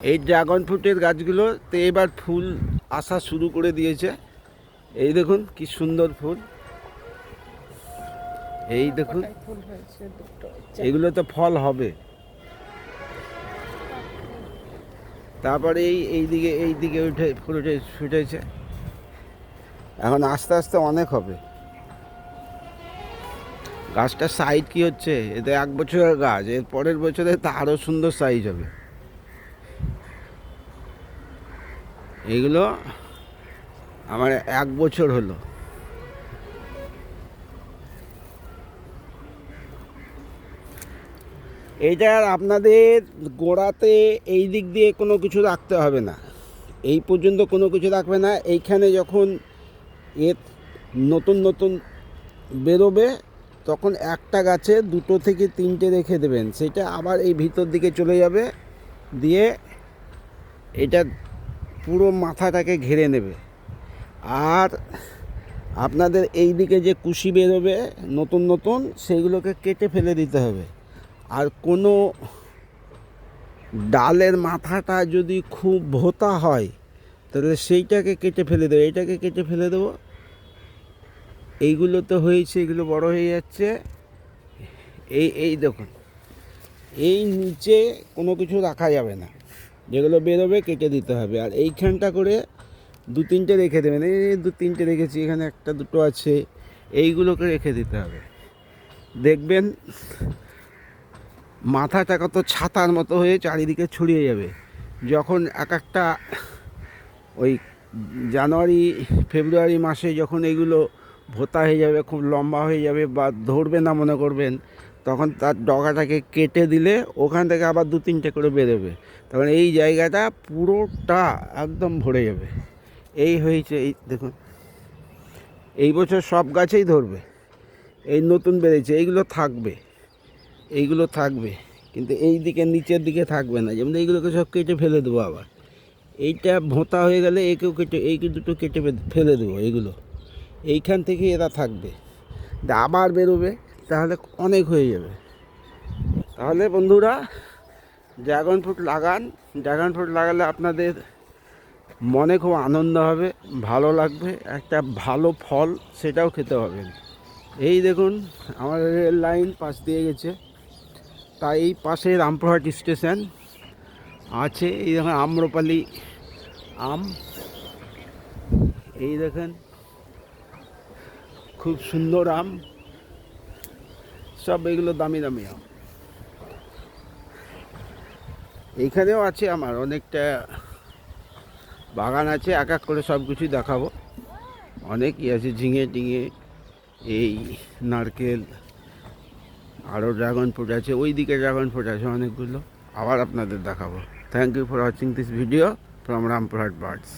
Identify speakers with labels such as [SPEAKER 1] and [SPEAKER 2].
[SPEAKER 1] এই ড্রাগন ফ্রুটের গাছগুলোতে এবার ফুল আসা শুরু করে দিয়েছে। এই দেখুন কি সুন্দর ফুল, এই দেখুন এগুলোতে ফল হবে। তারপরে এইদিকে উঠে ফুটেছে, এখন আস্তে আস্তে অনেক হবে। গাছটার সাইজ কি হচ্ছে, এতে 1 বছরের গাছ, এর পরের বছরে তা আরও সুন্দর সাইজ হবে। এইগুলো আমার 1 বছর হলো। এইটার আপনাদের গোড়াতে এই দিক দিয়ে কোনো কিছু রাখতে হবে না, এই পর্যন্ত কোনো কিছু রাখবে না। এইখানে যখন এর নতুন নতুন বেরোবে তখন একটা গাছে 2 থেকে 3টে রেখে দেবেন, সেটা আবার এই ভিতর দিকে চলে যাবে, দিয়ে এটা পুরো মাথাটাকে ঘিরে নেবে। আর আপনাদের এই দিকে যে কুশি বেরোবে নতুন নতুন, সেইগুলোকে কেটে ফেলে দিতে হবে। আর কোনো ডালের মাথাটা যদি খুব ভোঁতা হয় তাহলে সেইটাকে কেটে ফেলে দেবো, এইটাকে কেটে ফেলে দেবো। এইগুলো তো হয়েছে, এগুলো বড় হয়ে যাচ্ছে। এই দেখুন, এই নিচে কোনো কিছু রাখা যাবে না, যেগুলো বেরোবে কেটে দিতে হবে। আর এইখানটা করে 2-3টে রেখে দেবেন। এই 2-3টে রেখেছি, এখানে 1-2 আছে, এইগুলোকে রেখে দিতে হবে। দেখবেন মাথাটা কত ছাতার মতো হয়ে চারিদিকে ছড়িয়ে যাবে। যখন একটা ওই জানুয়ারি ফেব্রুয়ারি মাসে যখন এইগুলো ভোতা হয়ে যাবে, খুব লম্বা হয়ে যাবে বা ধরবে না মনে করবেন, তখন তার ডগাটাকে কেটে দিলে ওখান থেকে আবার 2-3টে করে বেরোবে। তখন এই জায়গাটা পুরোটা একদম ভরে যাবে। এই হয়েছে, এই দেখুন এই বছর সব গাছেই ধরবে। এই নতুন বেড়েছে, এইগুলো থাকবে, এইগুলো থাকবে, কিন্তু এই দিকে নিচের দিকে থাকবে না। যেমন এইগুলোকে সব কেটে ফেলে দেবো। আবার এইটা ভোঁতা হয়ে গেলে একেও কেটে, এই দুটো কেটে ফেলে দেবো। এইগুলো এইখান থেকে এরা থাকবে, আবার বেরোবে, তাহলে অনেক হয়ে যাবে। তাহলে বন্ধুরা ড্রাগন ফ্রুট লাগান। ড্রাগন ফ্রুট লাগালে আপনাদের মনে খুব আনন্দ হবে, ভালো লাগবে, একটা ভালো ফল সেটাও খেতে হবে। এই দেখুন আমার রেল লাইন পাশ দিয়ে গেছে, তাই এই পাশে রামপুরহাট স্টেশন আছে। এই দেখুন আম্রপালি আম, এই দেখেন খুব সুন্দর আম, সব এগুলো দামি দামি আম। এইখানেও আছে আমার অনেকটা বাগান আছে, এক এক করে সব কিছুই দেখাবো। অনেকই আছে, ঝিঙে টিঙে, এই নারকেল, আরও ড্রাগন ফ্রুট আছে, ওই দিকে ড্রাগন ফ্রুট আছে অনেকগুলো, আবার আপনাদের দেখাবো। Thank you for watching this video from Rampurhat birds.